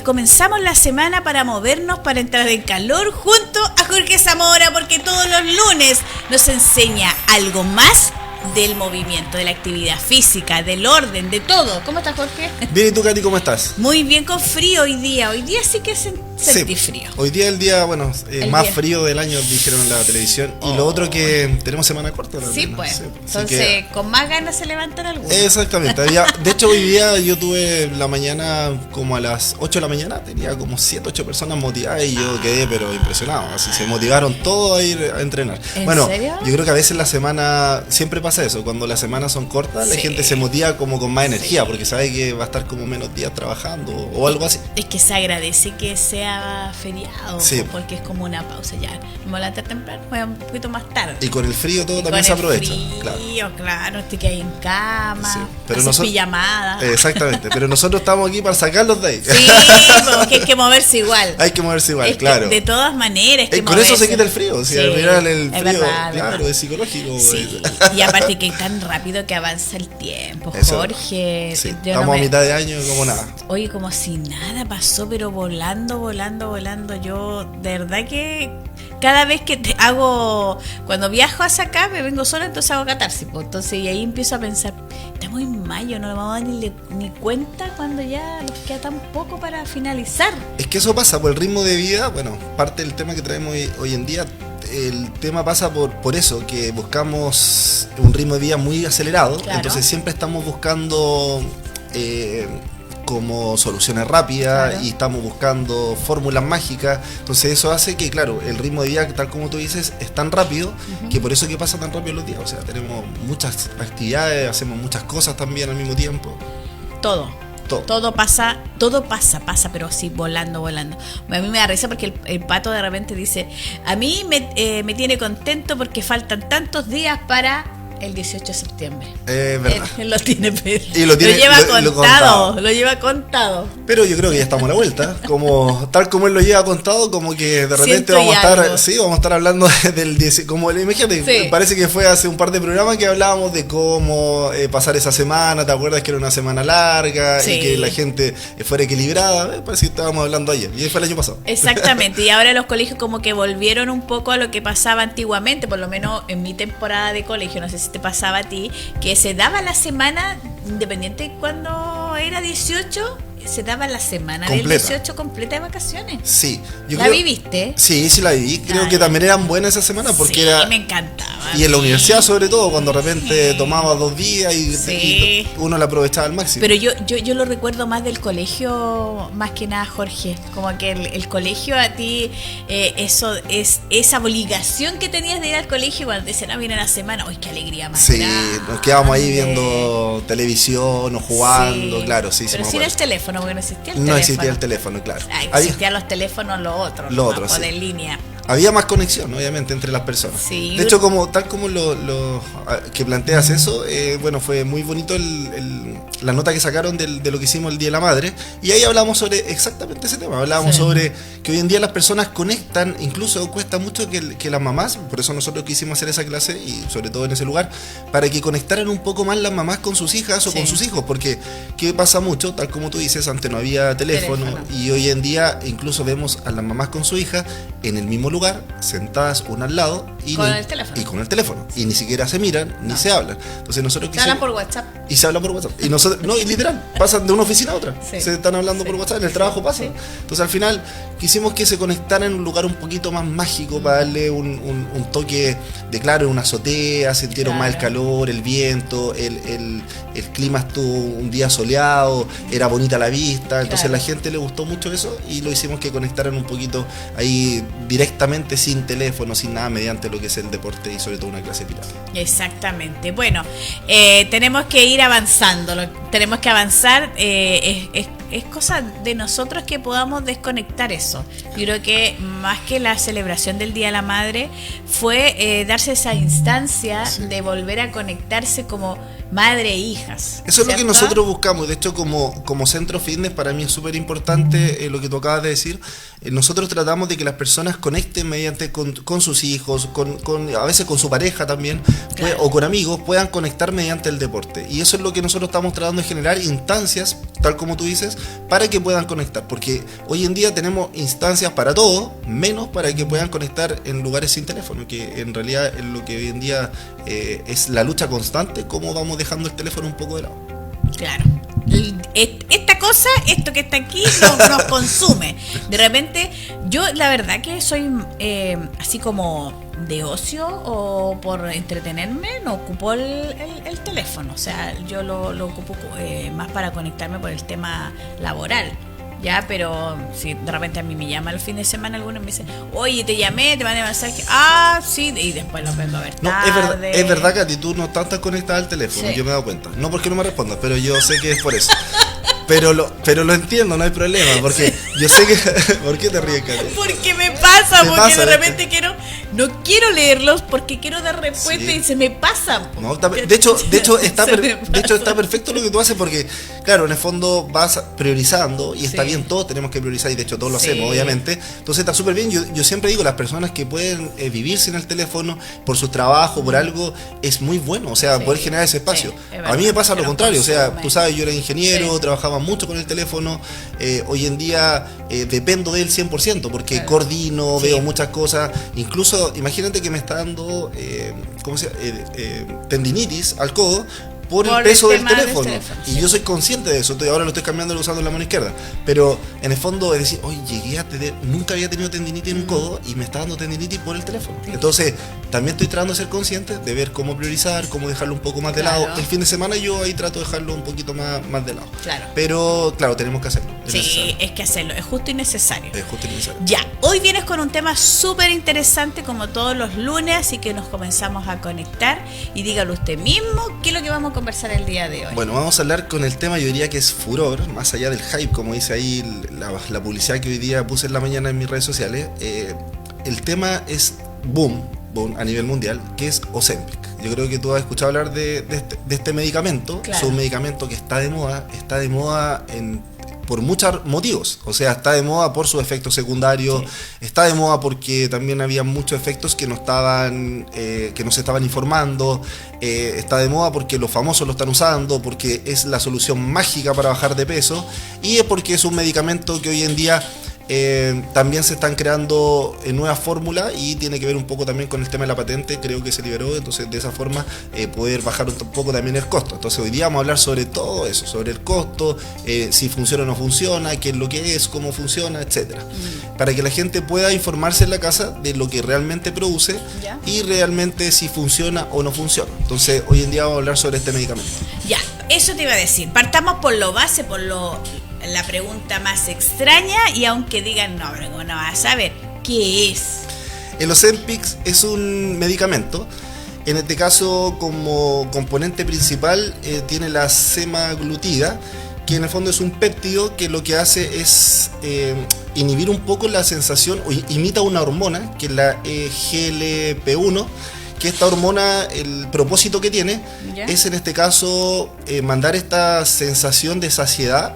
comenzamos la semana para movernos, para entrar en calor junto a Jorge Zamora, porque todos los lunes nos enseña algo más del movimiento, de la actividad física, del orden, de todo. ¿Cómo estás, Jorge? Bien, ¿y tú, Katy, cómo estás? Muy bien, con frío hoy día. Hoy día sí que sentí frío. Hoy día es el día, más frío del año, dijeron en la televisión. Y lo otro que tenemos semana corta. Sí, pues. Entonces, con más ganas se levantan algunos. Exactamente. De hecho, hoy día yo tuve la mañana como a las 8 de la mañana, tenía como 7, 8 personas motivadas y yo quedé pero impresionado. Así se motivaron todos a ir a entrenar. ¿En serio? Yo creo que a veces la semana, siempre pasa eso, cuando las semanas son cortas, la gente se motiva como con más energía, porque sabe que va a estar como menos días trabajando o algo así. Es que se agradece que sea feriado, porque es como una pausa ya. Me voy a levantar temprano, voy a un poquito más tarde. Y con el frío todo también se aprovecha. Claro, estoy que hay en cama, pero pijamada. Exactamente, pero nosotros estamos aquí para sacarlos de ahí. Sí, porque hay que moverse igual. Hay que moverse igual, claro. De todas maneras, con eso se quita el frío, sí, al final el frío, verdad, claro, es psicológico. Sí. Y aparte que tan rápido que avanza el tiempo, Jorge. Sí. Estamos a mitad de año como nada. Oye, como si nada pasó, pero volando. Yo, de verdad que cada vez que cuando viajo hacia acá, me vengo sola, entonces hago catarsis. Entonces, y ahí empiezo a pensar, estamos en mayo, no nos vamos a dar ni cuenta cuando ya nos queda tan poco para finalizar. Es que eso pasa por el ritmo de vida, parte del tema que traemos hoy en día. El tema pasa por eso, que buscamos un ritmo de vida muy acelerado, claro. Entonces siempre estamos buscando como soluciones rápidas, claro. Y estamos buscando fórmulas mágicas, entonces eso hace que, claro, el ritmo de vida, tal como tú dices, es tan rápido, que por eso que pasa tan rápido los días, o sea, tenemos muchas actividades, hacemos muchas cosas también al mismo tiempo. Todo pasa, pero sí, volando. A mí me da risa porque el pato de repente dice, a mí me tiene contento porque faltan tantos días para el 18 de septiembre. Verdad. Él lo tiene, y lo lleva contado. Pero yo creo que ya estamos a la vuelta, tal como él lo lleva contado, como que de repente vamos a estar hablando del 10, como imagínate, parece que fue hace un par de programas que hablábamos de cómo pasar esa semana, ¿te acuerdas que era una semana larga y que la gente fuera equilibrada? Parece que estábamos hablando ayer, y fue el año pasado. Exactamente, y ahora los colegios como que volvieron un poco a lo que pasaba antiguamente, por lo menos en mi temporada de colegio, no sé si te pasaba a ti, que se daba la semana, independiente cuando era 18, se daba la semana completa. Del 18 completa de vacaciones. Sí. ¿Viviste? Sí, la viví. Creo que también eran buenas esa semana porque me encantaba. Y en la universidad sobre todo, cuando de repente tomaba 2 días y uno la aprovechaba al máximo. Pero yo lo recuerdo más del colegio, más que nada, Jorge. Como que el colegio a ti, eso es esa obligación que tenías de ir al colegio cuando te decían, viene la semana. ¡Uy, qué alegría más! Sí, nos quedábamos ahí viendo televisión o jugando, claro, sí. Pero sin el teléfono, porque no existía el teléfono. No existía el teléfono, claro. Existían los teléfonos, lo otro de línea. Había más conexión, obviamente, entre las personas. Sí. De hecho, tal como lo que planteas eso, fue muy bonito la nota que sacaron de lo que hicimos el Día de la Madre. Y ahí hablamos sobre exactamente ese tema. Hablábamos sobre que hoy en día las personas conectan, incluso cuesta mucho que las mamás, por eso nosotros quisimos hacer esa clase, y sobre todo en ese lugar, para que conectaran un poco más las mamás con sus hijas o con sus hijos. Porque, ¿qué pasa mucho? Tal como tú dices, antes no había teléfono. Y hoy en día incluso vemos a las mamás con su hija en el mismo lugar, sentadas una al lado y con el teléfono y ni siquiera se miran ni se hablan. Entonces nosotros se hablan por WhatsApp y nosotros y literal pasan de una oficina a otra, se están hablando por WhatsApp, en el trabajo pasa. Entonces al final quisimos que se conectaran en un lugar un poquito más mágico para darle un toque de, claro, una azotea, sintieron más el calor, el viento, el clima estuvo un día soleado, era bonita la vista, entonces a la gente le gustó mucho eso y lo hicimos que conectaran un poquito ahí directamente, sin teléfono, sin nada, mediante lo que es el deporte y sobre todo una clase de pilates. Exactamente. Bueno, tenemos que ir avanzando, tenemos que avanzar, es cosa de nosotros que podamos desconectar eso. Yo creo que más que la celebración del Día de la Madre fue darse esa instancia de volver a conectarse como madre e hijas. Eso es lo que ¿cierto? nosotros buscamos. De hecho, como centro fitness, para mí es súper importante lo que tú acabas de decir. Nosotros tratamos de que las personas conecten mediante con sus hijos, a veces con su pareja también, Claro. o con amigos, puedan conectar mediante el deporte. Y eso es lo que nosotros estamos tratando de generar, instancias, tal como tú dices, para que puedan conectar. Porque hoy en día tenemos instancias para todo, menos para que puedan conectar en lugares sin teléfono, que en realidad es lo que hoy en día es la lucha constante, cómo vamos dejando el teléfono un poco de lado. Claro. Esta cosa, esto que está aquí, nos consume. De repente, yo la verdad que soy así como de ocio o por entretenerme, no ocupo el teléfono. O sea, yo lo ocupo más para conectarme por el tema laboral. Ya, pero si de repente a mí me llama el fin de semana, algunos me dicen, oye, te llamé, te mandé mensaje, sí, y después lo vengo a ver No, tarde. es verdad que a ti tú no estás conectada al teléfono, Sí. yo me he dado cuenta. No porque no me respondas, pero yo sé que es por eso. Pero lo entiendo, no hay problema, porque yo sé que... ¿Por qué te ríes, Katy? Porque me pasa, Te porque pasa, de ¿viste? repente no quiero leerlos porque quiero dar respuesta Sí. y se me pasa. No, de hecho está Se me pasa. está perfecto lo que tú haces, porque claro, en el fondo vas priorizando y está Sí. bien, todos tenemos que priorizar, y de hecho todos lo Sí. hacemos, obviamente. Entonces está súper bien. Yo siempre digo, las personas que pueden vivir sin el teléfono por su trabajo, por algo, es muy bueno, o sea, Sí. poder generar ese espacio. Sí, es A verdad, mí me pasa que lo nos contrario, o sea, consume. tú sabes, yo era ingeniero, Sí. trabajaba mucho con el teléfono, hoy en día dependo de él 100%, porque Claro. coordino, Sí. veo muchas cosas, incluso imagínate que me está dando ¿cómo se llama? Tendinitis al codo por el Por peso el del tema del teléfono. teléfono, Y sí. yo soy consciente de eso, ahora lo estoy cambiando usando la mano izquierda, pero en el fondo es decir, oye, llegué a tener, nunca había tenido tendinitis en un codo y me está dando tendinitis por el teléfono. Entonces también estoy tratando de ser consciente, de ver cómo priorizar, cómo dejarlo un poco más de Claro. lado. El fin de semana yo ahí trato de dejarlo un poquito más de lado. Claro. Pero claro, tenemos que hacerlo. Es Sí, necesario. es que hacerlo, es justo y necesario. Es justo y necesario. Ya, hoy vienes con un tema súper interesante como todos los lunes, así que nos comenzamos a conectar y dígalo usted mismo, ¿qué es lo que vamos a conversar el día de hoy? Bueno, vamos a hablar con el tema, yo diría que es furor, más allá del hype, como dice ahí la publicidad que hoy día puse en la mañana en mis redes sociales. El tema es boom a nivel mundial, que es Ozempic. Yo creo que tú has escuchado hablar de este medicamento. Claro. Es un medicamento que está de moda por muchos motivos. O sea, está de moda por sus efectos secundarios, Sí. está de moda porque también había muchos efectos que no se estaban informando, está de moda porque los famosos lo están usando, porque es la solución mágica para bajar de peso, y es porque es un medicamento que hoy en día también se están creando nuevas fórmulas, y tiene que ver un poco también con el tema de la patente, creo que se liberó, entonces de esa forma poder bajar un poco también el costo. Entonces hoy día vamos a hablar sobre todo eso, sobre el costo, si funciona o no funciona, qué es lo que es, cómo funciona, etcétera, para que la gente pueda informarse en la casa de lo que realmente produce Ya. y realmente si funciona o no funciona. Entonces hoy en día vamos a hablar sobre este medicamento. Ya, eso te iba a decir. Partamos por lo base, la pregunta más extraña, y aunque digan, no, pero no vas a saber, ¿qué es? El Ozempic es un medicamento. En este caso, como componente principal, tiene la semaglutida, que en el fondo es un péptido que lo que hace es inhibir un poco la sensación, o imita una hormona, que es la GLP-1, que esta hormona, el propósito que tiene, ¿Ya? es en este caso mandar esta sensación de saciedad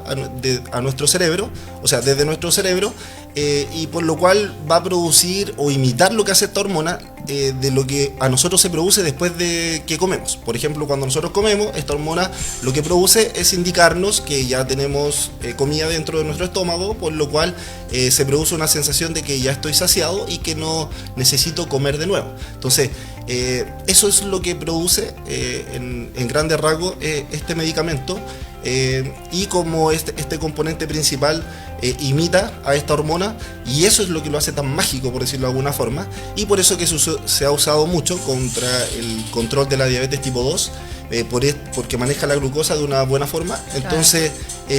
a nuestro cerebro, o sea, desde nuestro cerebro, y por lo cual va a producir o imitar lo que hace esta hormona de lo que a nosotros se produce después de que comemos. Por ejemplo, cuando nosotros comemos, esta hormona lo que produce es indicarnos que ya tenemos comida dentro de nuestro estómago, por lo cual se produce una sensación de que ya estoy saciado y que no necesito comer de nuevo. Entonces, eso es lo que produce en grandes rasgos este medicamento, y como este componente principal imita a esta hormona, y eso es lo que lo hace tan mágico, por decirlo de alguna forma, y por eso que se ha usado mucho contra el control de la diabetes tipo 2, porque maneja la glucosa de una buena forma. Entonces,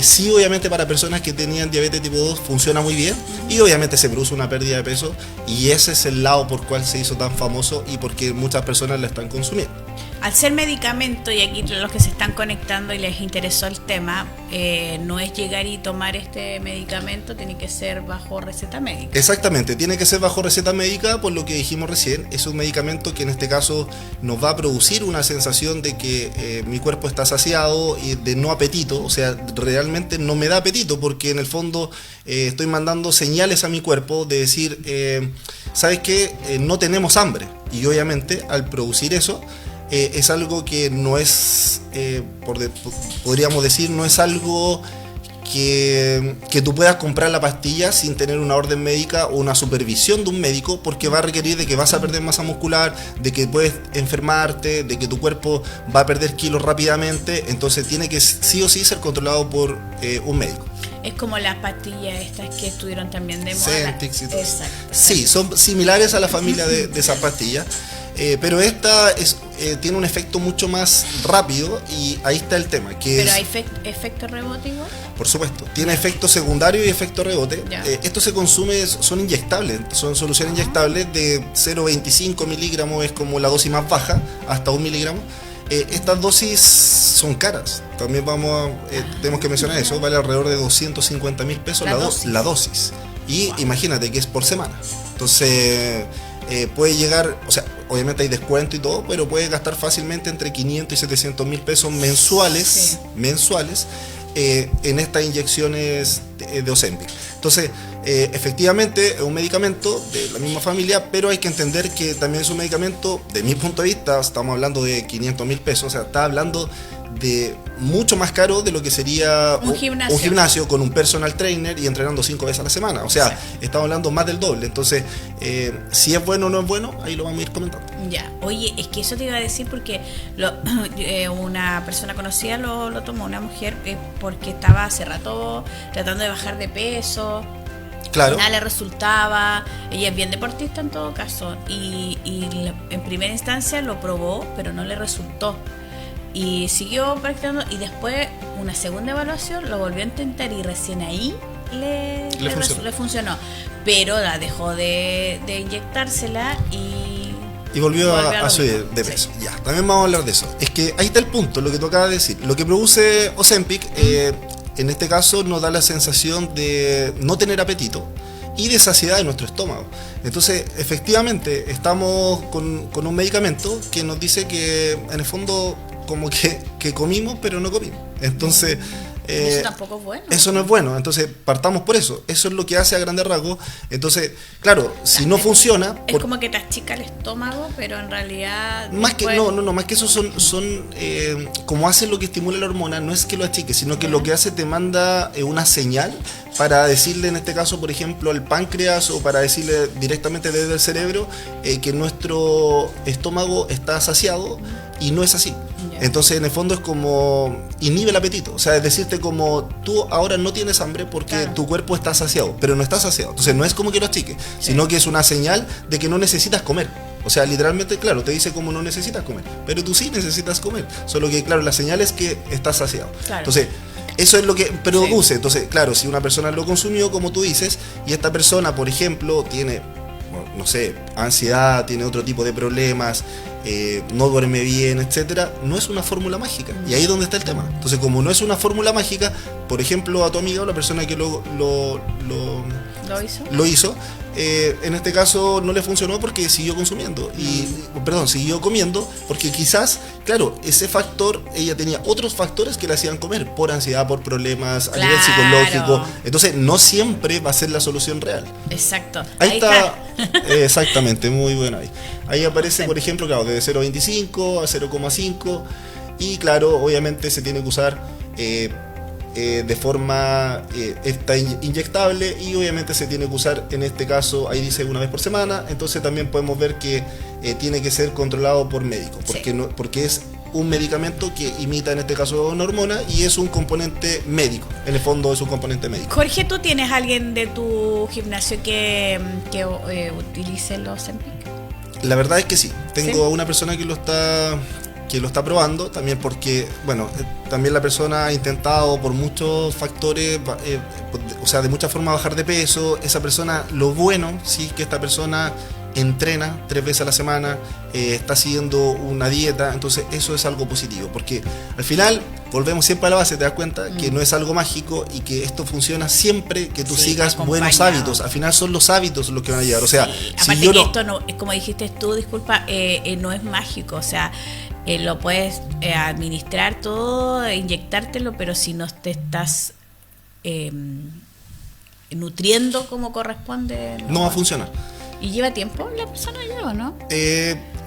sí, obviamente para personas que tenían diabetes tipo 2 funciona muy bien, y obviamente se produce una pérdida de peso, y ese es el lado por cual se hizo tan famoso y porque muchas personas la están consumiendo. al ser medicamento, y aquí los que se están conectando y les interesó el tema, no es llegar y tomar este medicamento, tiene que ser bajo receta médica. Exactamente, tiene que ser bajo receta médica, por lo que dijimos recién. Es un medicamento que en este caso nos va a producir una sensación de que mi cuerpo está saciado y de no apetito, o sea, realmente no me da apetito, porque en el fondo estoy mandando señales a mi cuerpo de decir, ¿sabes qué? No tenemos hambre. Y obviamente al producir eso, es algo que no es, podríamos decir, no es algo que tú puedas comprar la pastilla sin tener una orden médica o una supervisión de un médico, porque va a requerir de que vas a perder masa muscular, de que puedes enfermarte, de que tu cuerpo va a perder kilos rápidamente. Entonces tiene que sí o sí ser controlado por un médico. Es como las pastillas estas que estuvieron también de moda. Centix y todo. Exacto. Sí, son similares a la familia de esas pastillas. Pero esta tiene un efecto mucho más rápido, y ahí está el tema. ¿Pero hay efecto rebote igual? Por supuesto, tiene efecto secundario y efecto rebote. Esto se consume, son inyectables, son soluciones inyectables de 0,25 miligramos, es como la dosis más baja, hasta 1 miligramo. Estas dosis son caras, también tenemos que mencionar eso, vale alrededor de 250.000 pesos la dosis. Y imagínate que es por semana. Entonces puede llegar, o sea, obviamente hay descuento y todo, pero puede gastar fácilmente entre 500 y 700 mil pesos mensuales en estas inyecciones de Ozempic. Entonces, efectivamente es un medicamento de la misma familia, pero hay que entender que también es un medicamento, de mi punto de vista, estamos hablando de 500 mil pesos, o sea, está hablando de mucho más caro de lo que sería un gimnasio con un personal trainer y entrenando 5 veces a la semana. O sea, estamos hablando más del doble. Entonces, si es bueno o no es bueno, ahí lo vamos a ir comentando. Ya, oye, es que eso te iba a decir porque una persona conocida lo tomó, una mujer, porque estaba hace rato tratando de bajar de peso. Claro. Nada le resultaba. Ella es bien deportista en todo caso. Y en primera instancia lo probó, pero no le resultó. Y siguió practicando, y después una segunda evaluación lo volvió a intentar, y recién ahí le funcionó. Pero la dejó de inyectársela y volvió a subir de peso. Sí. Ya, también vamos a hablar de eso. Es que ahí está el punto, lo que tú acabas de decir. Lo que produce Ozempic, en este caso, nos da la sensación de no tener apetito y de saciedad de nuestro estómago. Entonces, efectivamente, estamos con un medicamento que nos dice que, en el fondo, como que comimos, pero no comimos. Entonces, eso tampoco es bueno. Eso no es bueno. Entonces, partamos por eso. Eso es lo que hace a grandes rasgos. Entonces, claro, si no funciona... Es como que te achica el estómago, pero en realidad... Más que eso son como hace lo que estimula la hormona, no es que lo achique, sino que lo que hace te manda una señal para decirle, en este caso, por ejemplo, al páncreas, o para decirle directamente desde el cerebro que nuestro estómago está saciado, y no es así. Entonces, en el fondo, es como inhibe el apetito. O sea, es decirte como tú ahora no tienes hambre porque tu cuerpo está saciado, pero no está saciado. Entonces, no es como que lo achique, sino que es una señal de que no necesitas comer. O sea, literalmente, claro, te dice como no necesitas comer, pero tú sí necesitas comer. Solo que, claro, la señal es que estás saciado. Entonces, eso es lo que produce. Entonces, claro, si una persona lo consumió, como tú dices, y esta persona, por ejemplo, tiene, no sé, ansiedad, tiene otro tipo de problemas, no duerme bien, etcétera, no es una fórmula mágica. Y ahí es donde está el tema. Entonces, como no es una fórmula mágica, por ejemplo, a tu amiga o la persona que lo hizo, en este caso no le funcionó porque siguió consumiendo siguió comiendo, porque quizás, claro, ese factor, ella tenía otros factores que le hacían comer, por ansiedad, por problemas a nivel psicológico. Entonces, no siempre va a ser la solución real. Exacto. Ahí está. Exactamente, muy bueno ahí. Ahí aparece, por ejemplo, claro, desde 0,25 a 0,5, y claro, obviamente se tiene que usar de forma está inyectable, y obviamente se tiene que usar, en este caso, ahí dice una vez por semana. Entonces también podemos ver que tiene que ser controlado por médico, porque es un medicamento que imita, en este caso, una hormona, y es un componente médico. En el fondo es un componente médico. Jorge, ¿tú tienes alguien de tu gimnasio que utilice los Ozempic? La verdad es que sí. Tengo una persona que lo está probando, también porque, bueno, también la persona ha intentado por muchos factores, o sea, de muchas formas bajar de peso. Esa persona, lo bueno, sí, que esta persona entrena 3 veces a la semana, está siguiendo una dieta, entonces eso es algo positivo, porque al final volvemos siempre a la base, te das cuenta que no es algo mágico y que esto funciona siempre que tú sigas buenos hábitos. Al final son los hábitos los que van a llegar, o sea, aparte si yo que esto no, como dijiste tú, disculpa, no es mágico, o sea, lo puedes administrar todo, inyectártelo, pero si no te estás nutriendo como corresponde, no va a funcionar. ¿Y lleva tiempo la persona ya o no?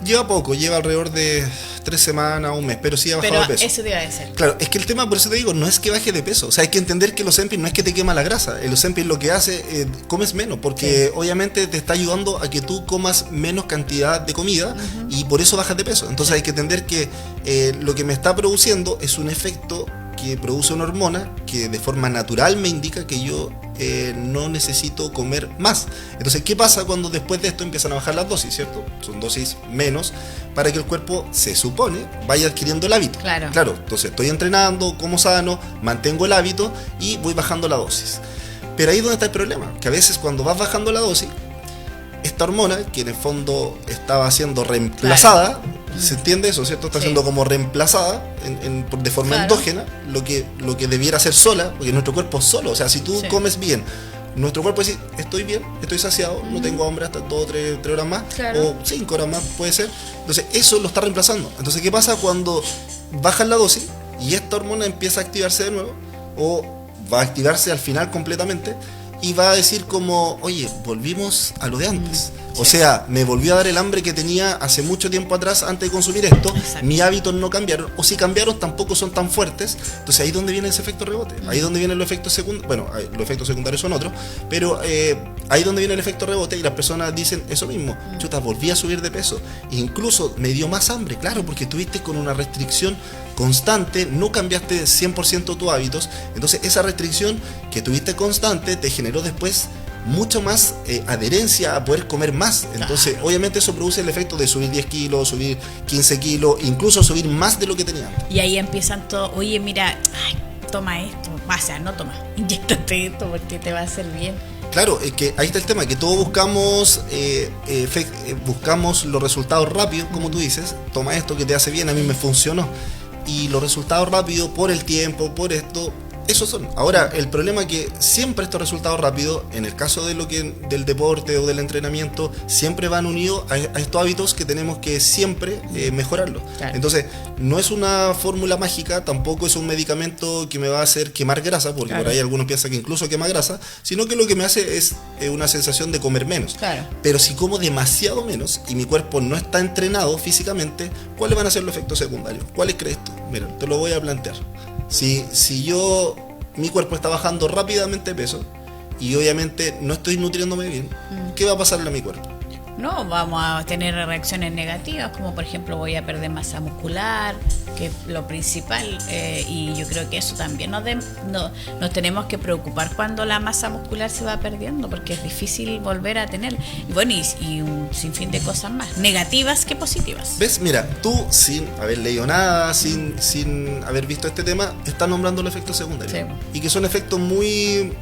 Lleva poco, lleva alrededor de 3 semanas, un mes, pero sí ha bajado de peso. Eso te iba a decir. Claro, es que el tema, por eso te digo, no es que baje de peso. O sea, hay que entender que el Ozempic no es que te quema la grasa. El Ozempic lo que hace, comes menos, porque obviamente te está ayudando a que tú comas menos cantidad de comida y por eso bajas de peso. Entonces hay que entender que lo que me está produciendo es un efecto que produce una hormona que de forma natural me indica que yo no necesito comer más. Entonces, ¿qué pasa cuando después de esto empiezan a bajar las dosis, cierto? Son dosis menos para que el cuerpo, se supone, vaya adquiriendo el hábito. Claro, entonces estoy entrenando, como sano, mantengo el hábito y voy bajando la dosis. Pero ahí es donde está el problema, que a veces cuando vas bajando la dosis, esta hormona, que en el fondo estaba siendo reemplazada, ¿se entiende eso, cierto? Está siendo como reemplazada de forma endógena, lo que debiera ser sola, porque nuestro cuerpo es solo. O sea, si tú comes bien, nuestro cuerpo dice, estoy bien, estoy saciado, no tengo hambre hasta 2 o 3 horas más, o 5 horas más puede ser. Entonces, eso lo está reemplazando. Entonces, ¿qué pasa cuando bajas la dosis y esta hormona empieza a activarse de nuevo? O va a activarse al final completamente y va a decir como, oye, volvimos a lo de antes. O sea, me volvió a dar el hambre que tenía hace mucho tiempo atrás antes de consumir esto. Exacto. Mis hábitos no cambiaron, o si cambiaron tampoco son tan fuertes. Entonces ahí es donde viene ese efecto rebote. Ahí es donde vienen los efectos secundarios. Bueno, los efectos secundarios son otros, pero ahí es donde viene el efecto rebote y las personas dicen eso mismo. Chuta, volví a subir de peso. E incluso me dio más hambre, claro, porque estuviste con una restricción constante, no cambiaste 100% tus hábitos. Entonces esa restricción que tuviste constante te generó después mucho más adherencia a poder comer más. Entonces obviamente eso produce el efecto de subir 10 kilos, subir 15 kilos, incluso subir más de lo que tenían. Y ahí empiezan todo, oye mira, toma esto, o sea, no toma, inyéctate esto porque te va a hacer bien. Claro, es que ahí está el tema, que todos buscamos buscamos los resultados rápidos, como tú dices, toma esto que te hace bien, a mí me funcionó. Y los resultados rápidos por el tiempo, por esto, esos son. Ahora, el problema es que siempre estos resultados rápidos, en el caso de del deporte o del entrenamiento, siempre van unidos a estos hábitos que tenemos que siempre mejorarlos. Claro. Entonces, no es una fórmula mágica, tampoco es un medicamento que me va a hacer quemar grasa, porque por ahí algunos piensan que incluso quema grasa, sino que lo que me hace es una sensación de comer menos. Claro. Pero si como demasiado menos y mi cuerpo no está entrenado físicamente, ¿cuáles van a ser los efectos secundarios? ¿Cuáles crees tú? Mira, te lo voy a plantear. Si mi cuerpo está bajando rápidamente de peso y obviamente no estoy nutriéndome bien, ¿qué va a pasarle a mi cuerpo? No, vamos a tener reacciones negativas, como por ejemplo voy a perder masa muscular, que es lo principal, y yo creo que eso también nos tenemos que preocupar cuando la masa muscular se va perdiendo, porque es difícil volver a tener. Y bueno, y un sinfín de cosas más, negativas que positivas. ¿Ves? Mira, tú sin haber leído nada, sin haber visto este tema, estás nombrando los efectos secundarios. Sí. Y que son efectos muy...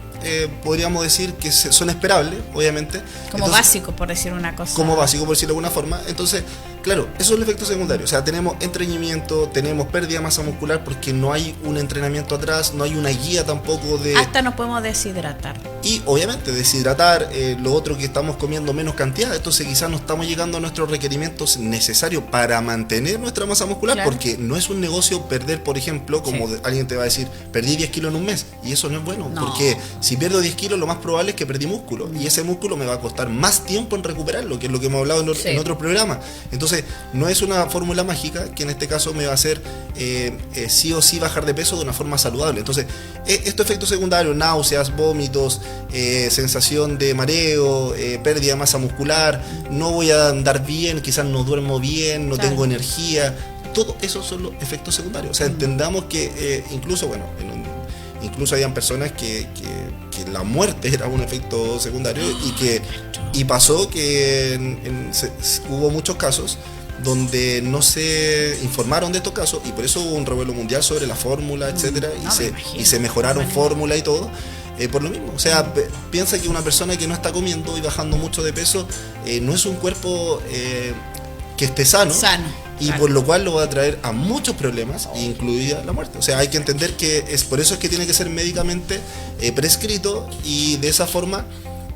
podríamos decir que son esperables, obviamente. Como básico, por decir una cosa. Como básico, por decirlo de alguna forma. Entonces, claro, eso es el efecto secundario. O sea, tenemos estreñimiento, tenemos pérdida de masa muscular porque no hay un entrenamiento atrás, no hay una guía tampoco de... Hasta nos podemos deshidratar. Y obviamente deshidratar, lo otro que estamos comiendo menos cantidad, entonces quizás no estamos llegando a nuestros requerimientos necesarios para mantener nuestra masa muscular, claro. Porque no es un negocio perder, por ejemplo, como alguien te va a decir, perdí 10 kilos en un mes, y eso no es bueno, porque si pierdo 10 kilos lo más probable es que perdí músculo, y ese músculo me va a costar más tiempo en recuperarlo, que es lo que hemos hablado en otros programas. Entonces no es una fórmula mágica que en este caso me va a hacer sí o sí bajar de peso de una forma saludable. Entonces estos efectos secundarios, náuseas, vómitos, sensación de mareo, pérdida de masa muscular, no voy a andar bien, quizás no duermo bien, no tengo energía, todo eso son los efectos secundarios. O sea, entendamos que incluso, bueno, incluso habían personas que la muerte era un efecto secundario y pasó que hubo muchos casos donde no se informaron de estos casos y por eso hubo un revuelo mundial sobre la fórmula, etcétera, y se mejoraron fórmulas y todo. por lo mismo. O sea, piensa que una persona que no está comiendo y bajando mucho de peso no es un cuerpo que esté sano. Y claro, por lo cual lo va a traer a muchos problemas, incluida la muerte. O sea, hay que entender que es por eso es que tiene que ser médicamente prescrito, y de esa forma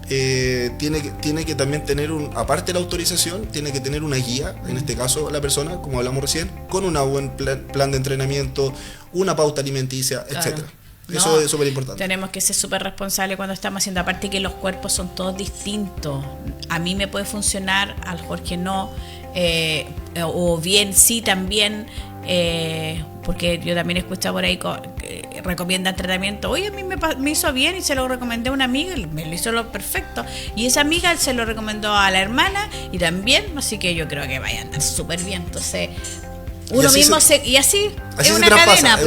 tiene que también tener, aparte de la autorización, tiene que tener una guía, en este caso la persona, como hablamos recién, con un buen plan de entrenamiento, una pauta alimenticia, claro, etcétera. Eso es súper importante. Tenemos que ser súper responsables cuando estamos haciendo, aparte que los cuerpos son todos distintos. A mí me puede funcionar, al Jorge no, o bien sí también, porque yo también he escuchado por ahí que recomiendan tratamiento. Oye, a mí me hizo bien y se lo recomendé a una amiga y me lo hizo lo perfecto. Y esa amiga se lo recomendó a la hermana y también, así que yo creo que vaya a andar súper bien. Entonces, uno mismo y así es una cadena,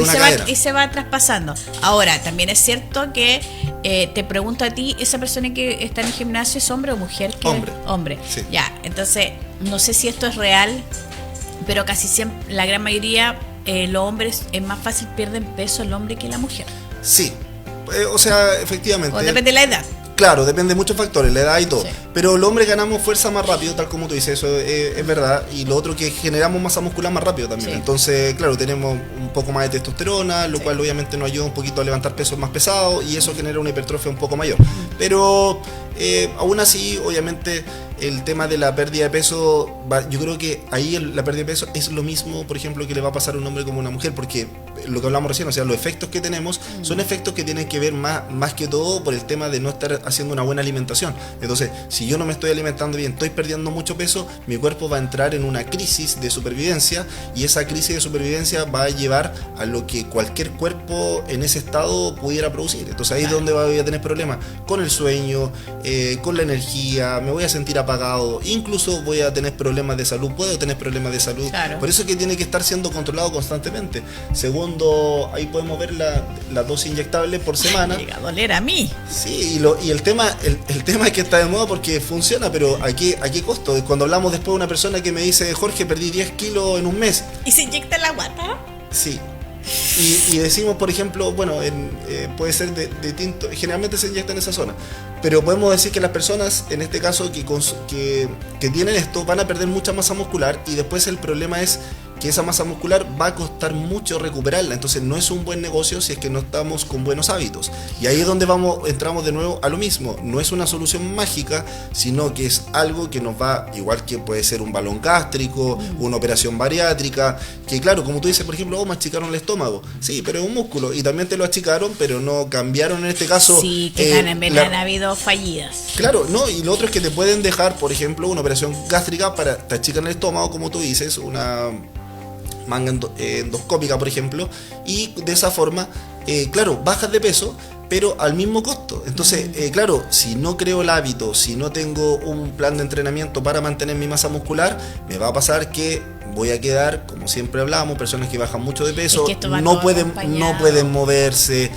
y se va traspasando. Ahora, también es cierto que te pregunto a ti, ¿esa persona que está en el gimnasio es hombre o mujer? Hombre. Sí. Ya, entonces, no sé si esto es real, pero casi siempre, la gran mayoría, los hombres es más fácil, pierden peso el hombre que la mujer. Sí, o sea, efectivamente. O depende de la edad. Claro, depende de muchos factores, la edad y todo. Sí. Pero los hombres ganamos fuerza más rápido, tal como tú dices, eso es verdad. Y lo otro que generamos masa muscular más rápido también. Sí. Entonces, claro, tenemos un poco más de testosterona, lo cual obviamente nos ayuda un poquito a levantar pesos más pesados, y eso genera una hipertrofia un poco mayor. Pero aún así, obviamente, el tema de la pérdida de peso, yo creo que ahí la pérdida de peso es lo mismo, por ejemplo, que le va a pasar a un hombre como a una mujer, porque lo que hablamos recién, o sea, los efectos que tenemos son efectos que tienen que ver más que todo por el tema de no estar haciendo una buena alimentación. Entonces, si yo no me estoy alimentando bien, estoy perdiendo mucho peso, mi cuerpo va a entrar en una crisis de supervivencia, y esa crisis de supervivencia va a llevar a lo que cualquier cuerpo en ese estado pudiera producir. Entonces ahí es donde voy a tener problemas con el sueño, con la energía, me voy a sentir apagado, incluso voy a tener problemas de salud, puedo tener problemas de salud. Claro. Por eso es que tiene que estar siendo controlado constantemente. Segundo, ahí podemos ver la dosis inyectable por semana. Llega a doler a mí. Sí, y el tema es que está de moda porque funciona, pero ¿a qué costo? Cuando hablamos después de una persona que me dice, Jorge, perdí 10 kilos en un mes. ¿Y se inyecta en la guata? Sí. Y decimos, por ejemplo, bueno, puede ser de tinto, generalmente se inyecta en esa zona, pero podemos decir que las personas, en este caso, que tienen esto, van a perder mucha masa muscular, y después el problema es que esa masa muscular va a costar mucho recuperarla. Entonces no es un buen negocio si es que no estamos con buenos hábitos. Y ahí es donde entramos de nuevo a lo mismo. No es una solución mágica, sino que es algo que nos va, igual que puede ser un balón gástrico, una operación bariátrica, que claro, como tú dices, por ejemplo, me achicaron el estómago. Sí, pero es un músculo, y también te lo achicaron, pero no cambiaron en este caso. Sí, que en verdad han habido fallidas. Claro, no, y lo otro es que te pueden dejar, por ejemplo, una operación gástrica te achican el estómago, como tú dices, una manga endoscópica, por ejemplo, y de esa forma, claro, bajas de peso, pero al mismo costo. Entonces, claro, si no creo el hábito, si no tengo un plan de entrenamiento para mantener mi masa muscular, me va a pasar que voy a quedar, como siempre hablamos, personas que bajan mucho de peso, es que no pueden moverse.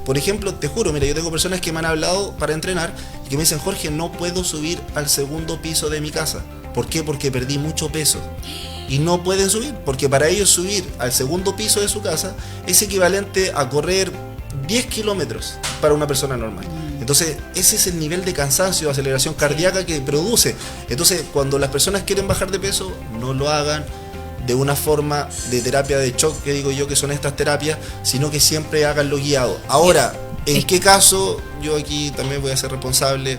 Por ejemplo, te juro, mira, yo tengo personas que me han hablado para entrenar y que me dicen, Jorge, no puedo subir al segundo piso de mi casa. ¿Por qué? Porque perdí mucho peso. Y no pueden subir, porque para ellos subir al segundo piso de su casa es equivalente a correr 10 kilómetros para una persona normal. Entonces, ese es el nivel de cansancio, aceleración cardíaca que produce. Entonces, cuando las personas quieren bajar de peso, no lo hagan de una forma de terapia de shock, que digo yo que son estas terapias, sino que siempre háganlo guiado. Ahora, ¿en qué caso? Yo aquí también voy a ser responsable,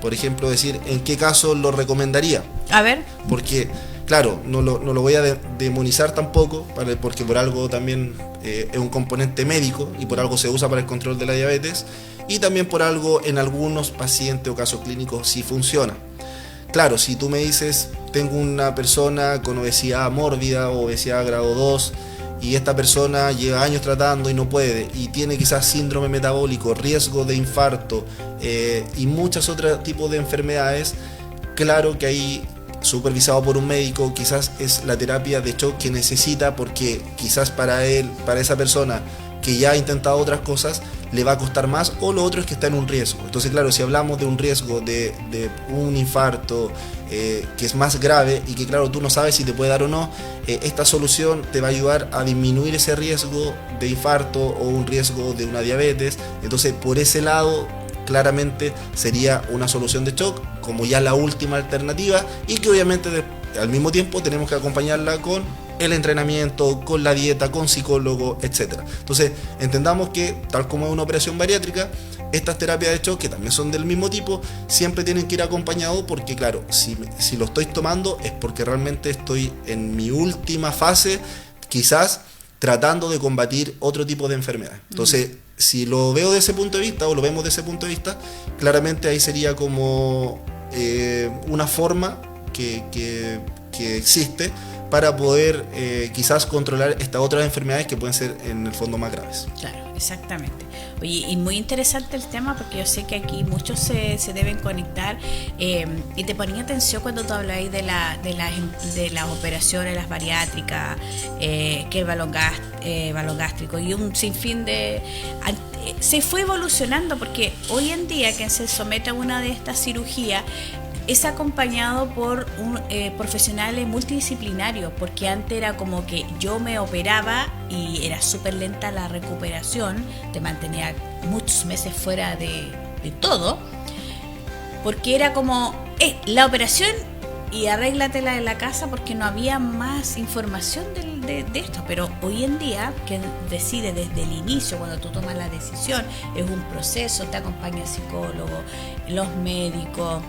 por ejemplo, decir en qué caso lo recomendaría. A ver. Porque, claro, no lo voy a demonizar tampoco, porque por algo también es un componente médico y por algo se usa para el control de la diabetes, y también por algo en algunos pacientes o casos clínicos sí funciona. Claro, si tú me dices, tengo una persona con obesidad mórbida o obesidad grado 2, y esta persona lleva años tratando y no puede, y tiene quizás síndrome metabólico, riesgo de infarto y muchos otros tipos de enfermedades, claro que ahí, supervisado por un médico, quizás es la terapia de shock que necesita, porque quizás para esa persona que ya ha intentado otras cosas, le va a costar más, o lo otro es que está en un riesgo. Entonces, claro, si hablamos de un riesgo de un infarto que es más grave y que, claro, tú no sabes si te puede dar o no, esta solución te va a ayudar a disminuir ese riesgo de infarto o un riesgo de una diabetes. Entonces, por ese lado, claramente sería una solución de shock como ya la última alternativa, y que obviamente al mismo tiempo tenemos que acompañarla con el entrenamiento, con la dieta, con psicólogo, etc. Entonces, entendamos que, tal como es una operación bariátrica, estas terapias de shock, que también son del mismo tipo, siempre tienen que ir acompañados, porque claro, si lo estoy tomando es porque realmente estoy en mi última fase, quizás tratando de combatir otro tipo de enfermedad. Entonces, si lo veo de ese punto de vista, o lo vemos de ese punto de vista, claramente ahí sería como una forma que existe para poder quizás controlar estas otras enfermedades que pueden ser en el fondo más graves. Claro, exactamente. Oye, y muy interesante el tema, porque yo sé que aquí muchos se deben conectar, y te ponía atención cuando tú hablabas de las operaciones, las bariátricas, que el balón gástrico y un sinfín de... Se fue evolucionando, porque hoy en día quien se somete a una de estas cirugías es acompañado por profesionales multidisciplinarios, porque antes era como que yo me operaba y era súper lenta la recuperación, te mantenía muchos meses fuera de todo, porque era como la operación y arréglatela en la casa, porque no había más información de esto. Pero hoy en día, quien decide desde el inicio, cuando tú tomas la decisión, es un proceso, te acompaña el psicólogo, los médicos,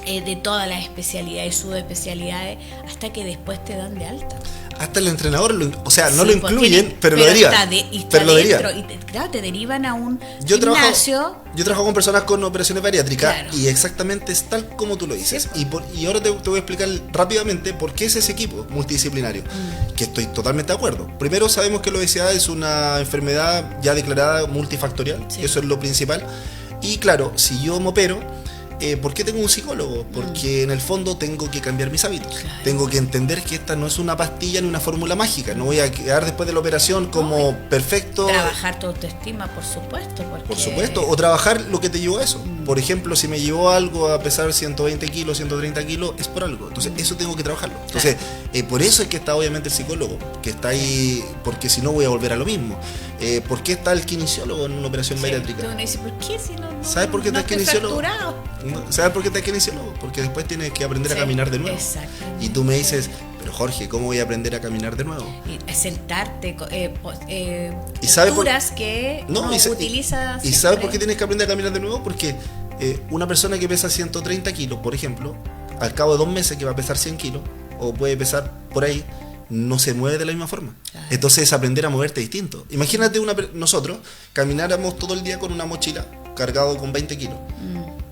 de todas las especialidades, subespecialidades, hasta que después te dan de alta. Hasta el entrenador, o sea, no Sí, lo incluyen, pero lo derivan. Pero lo derivan. Claro, te derivan a un gimnasio. Yo trabajo con personas con operaciones bariátricas, claro, y exactamente es tal como tú lo dices. Sí. Y ahora te voy a explicar rápidamente por qué es ese equipo multidisciplinario, que estoy totalmente de acuerdo. Primero, sabemos que la obesidad es una enfermedad ya declarada multifactorial, sí. Eso es lo principal. Y claro, si yo me opero, ¿por qué tengo un psicólogo? Porque en el fondo tengo que cambiar mis hábitos. Claro. Tengo que entender que esta no es una pastilla ni una fórmula mágica. No voy a quedar después de la operación como perfecto. Trabajar tu autoestima, por supuesto. Por supuesto, o trabajar lo que te llevó a eso. Por ejemplo, si me llevó algo a pesar 120 kilos, 130 kilos, es por algo. Entonces, eso tengo que trabajarlo. Entonces, por eso es que está obviamente el psicólogo, que está ahí, porque si no voy a volver a lo mismo. ¿Por qué está el kinesiólogo en una operación bariátrica? Tú me dices, ¿por qué si no? ¿Sabes por qué está el kinesiólogo? Fracturado. ¿Sabes por qué está el kinesiólogo? Porque después tienes que aprender a caminar de nuevo. Y tú me dices, pero Jorge, ¿cómo voy a aprender a caminar de nuevo? Y sentarte, ¿y sabes posturas que no utilizas. ¿Y sabes por qué tienes que aprender a caminar de nuevo? Porque una persona que pesa 130 kilos, por ejemplo, al cabo de 2 meses que va a pesar 100 kilos, o puede pesar por ahí, no se mueve de la misma forma. Claro. Entonces es aprender a moverte distinto. Imagínate nosotros camináramos todo el día con una mochila cargado con 20 kilos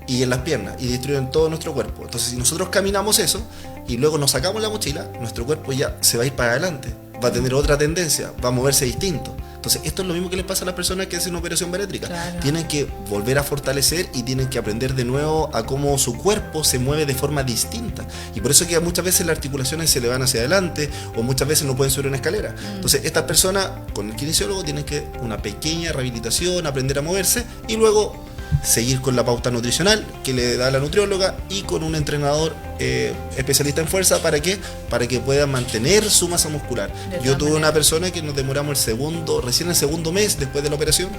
y en las piernas, y destruyen todo nuestro cuerpo. Entonces, si nosotros caminamos eso y luego nos sacamos la mochila, nuestro cuerpo ya se va a ir para adelante, va a tener otra tendencia, va a moverse distinto. Entonces, esto es lo mismo que les pasa a las personas que hacen una operación bariátrica. Claro. Tienen que volver a fortalecer y tienen que aprender de nuevo a cómo su cuerpo se mueve de forma distinta. Y por eso es que muchas veces las articulaciones se le van hacia adelante, o muchas veces no pueden subir una escalera. Entonces, estas personas con el kinesiólogo tienen que una pequeña rehabilitación, aprender a moverse, y luego seguir con la pauta nutricional que le da la nutrióloga, y con un entrenador especialista en fuerza. ¿Para qué? Para que pueda mantener su masa muscular. Yo tuve una persona que nos demoramos recién el segundo mes después de la operación,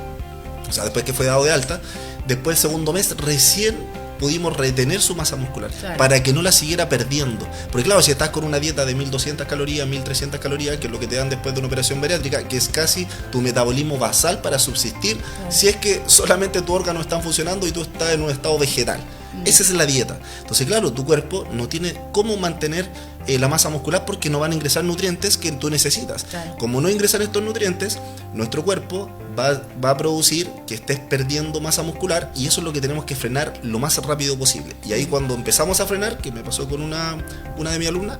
o sea, después que fue dado de alta, después del segundo mes recién pudimos retener su masa muscular, claro, para que no la siguiera perdiendo. Porque claro, si estás con una dieta de 1200 calorías, 1300 calorías, que es lo que te dan después de una operación bariátrica, que es casi tu metabolismo basal para subsistir, claro, si es que solamente tus órganos están funcionando y tú estás en un estado vegetal. Esa es la dieta. Entonces, claro, tu cuerpo no tiene cómo mantener la masa muscular, porque no van a ingresar nutrientes que tú necesitas. Claro. Como no ingresan estos nutrientes, nuestro cuerpo va a producir que estés perdiendo masa muscular, y eso es lo que tenemos que frenar lo más rápido posible. Y ahí, cuando empezamos a frenar, que me pasó con una de mis alumnas,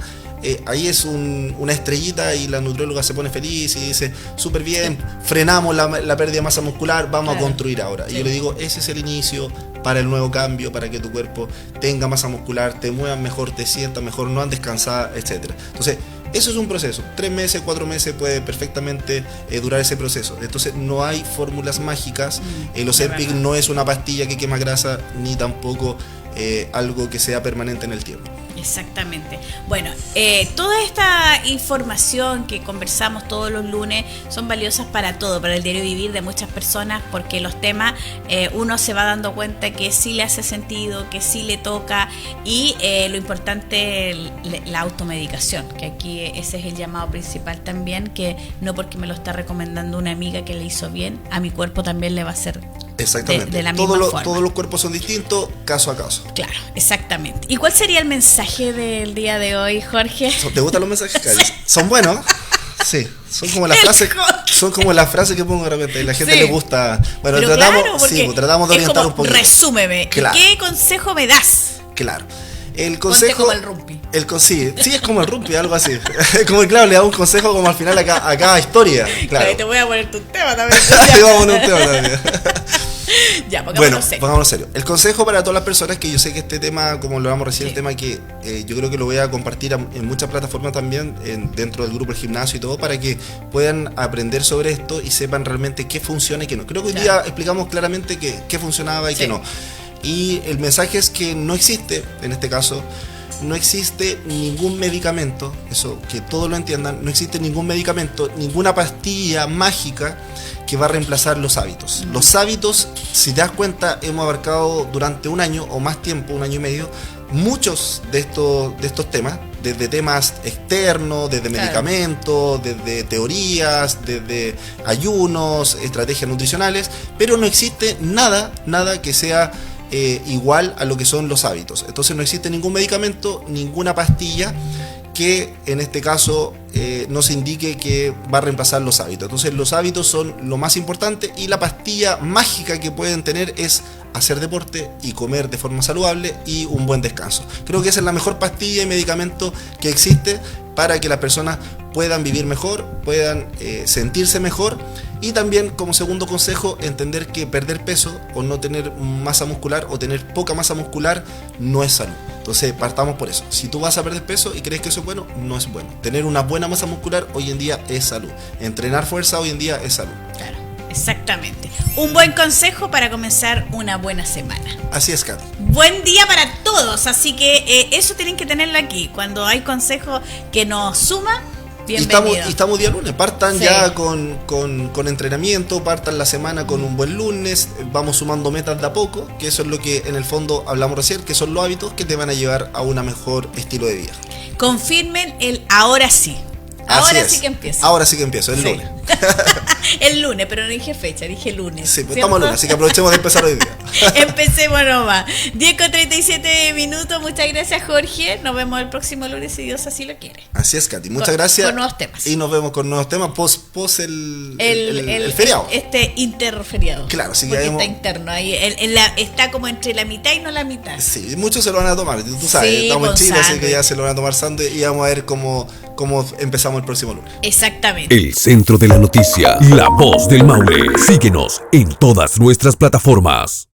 ahí es una estrellita, y la nutrióloga se pone feliz y dice, súper bien, frenamos la pérdida de masa muscular, vamos, claro, a construir ahora. Sí. Y yo le digo, ese es el inicio para el nuevo cambio, para que tu cuerpo tenga masa muscular, te muevas mejor, te sientas mejor, no andes cansada, etc. Entonces, Eso es un proceso. 3 meses, 4 meses puede perfectamente durar ese proceso. Entonces no hay fórmulas mágicas. El Ozempic no es una pastilla que quema grasa, ni tampoco algo que sea permanente en el tiempo. Exactamente. Bueno, toda esta información que conversamos todos los lunes son valiosas para todo, para el diario vivir de muchas personas, porque los temas uno se va dando cuenta que sí le hace sentido, que sí le toca, y lo importante, la automedicación, que aquí ese es el llamado principal también, que no porque me lo está recomendando una amiga que le hizo bien, a mi cuerpo también le va a hacer. Exactamente. De la misma forma. Todos los cuerpos son distintos, caso a caso. Claro, exactamente. ¿Y cuál sería el mensaje del día de hoy, Jorge? ¿Te gustan los mensajes, Cari? ¿Son buenos? Sí, son como las frases. Son como las frases que pongo de repente. Y a la gente le gusta. Bueno, pero tratamos de orientar un poquito. Resúmeme. Claro. ¿Qué consejo me das? Claro. El consejo. Ponte como el rumpi. Sí, es como el rumpi, algo así. Como claro, le da un consejo como al final a cada historia. Claro. Te voy a poner tu tema también. Te voy a poner un tema también. Ya, pongámonos serio. El consejo para todas las personas, que yo sé que este tema, como lo hablamos recién, el tema que yo creo que lo voy a compartir en muchas plataformas también, dentro del grupo El Gimnasio y todo, para que puedan aprender sobre esto y sepan realmente qué funciona y qué no. Creo que hoy día explicamos claramente qué funcionaba y qué no. Y el mensaje es que no existe, en este caso, no existe ningún medicamento, eso que todos lo entiendan, no existe ningún medicamento, ninguna pastilla mágica que va a reemplazar los hábitos. Los hábitos, si te das cuenta, hemos abarcado durante un año o más tiempo, un año y medio, muchos de estos temas, desde temas externos, desde medicamentos, desde teorías, desde ayunos, estrategias nutricionales, pero no existe nada que sea igual a lo que son los hábitos. Entonces no existe ningún medicamento, ninguna pastilla que en este caso nos indique que va a reemplazar los hábitos. Entonces los hábitos son lo más importante, y la pastilla mágica que pueden tener es hacer deporte y comer de forma saludable y un buen descanso. Creo que esa es la mejor pastilla y medicamento que existe para que las personas puedan vivir mejor, puedan sentirse mejor. Y también, como segundo consejo, entender que perder peso o no tener masa muscular o tener poca masa muscular no es salud. Entonces partamos por eso. Si tú vas a perder peso y crees que eso es bueno, no es bueno. Tener una buena masa muscular hoy en día es salud. Entrenar fuerza hoy en día es salud. Claro, exactamente. Un buen consejo para comenzar una buena semana. Así es, Katy. Buen día para todos, así que eso tienen que tenerlo aquí. Cuando hay consejos que nos suman, bienvenido. Y estamos día lunes, partan ya con entrenamiento, partan la semana con un buen lunes, vamos sumando metas de a poco, que eso es lo que en el fondo hablamos recién, que son los hábitos que te van a llevar a un mejor estilo de vida. Confirmen el ahora sí. Ahora sí que empieza. Ahora sí que empiezo, el lunes. El lunes, pero no dije fecha, dije lunes. Sí, pues estamos lunes, así que aprovechemos de empezar hoy día. Empecemos nomás. 10:37. Muchas gracias, Jorge. Nos vemos el próximo lunes, si Dios así lo quiere. Así es, Katy. Muchas gracias. Con nuevos temas. Y nos vemos con nuevos temas post el feriado. Interferiado. Claro, sí que que está interno. Ahí, está como entre la mitad y no la mitad. Sí, muchos se lo van a tomar. Tú sabes, estamos en Chile, así que ya se lo van a tomar sándwich y vamos a ver cómo empezamos el próximo lunes. Exactamente. El centro de la noticia, la voz del Maule. Síguenos en todas nuestras plataformas.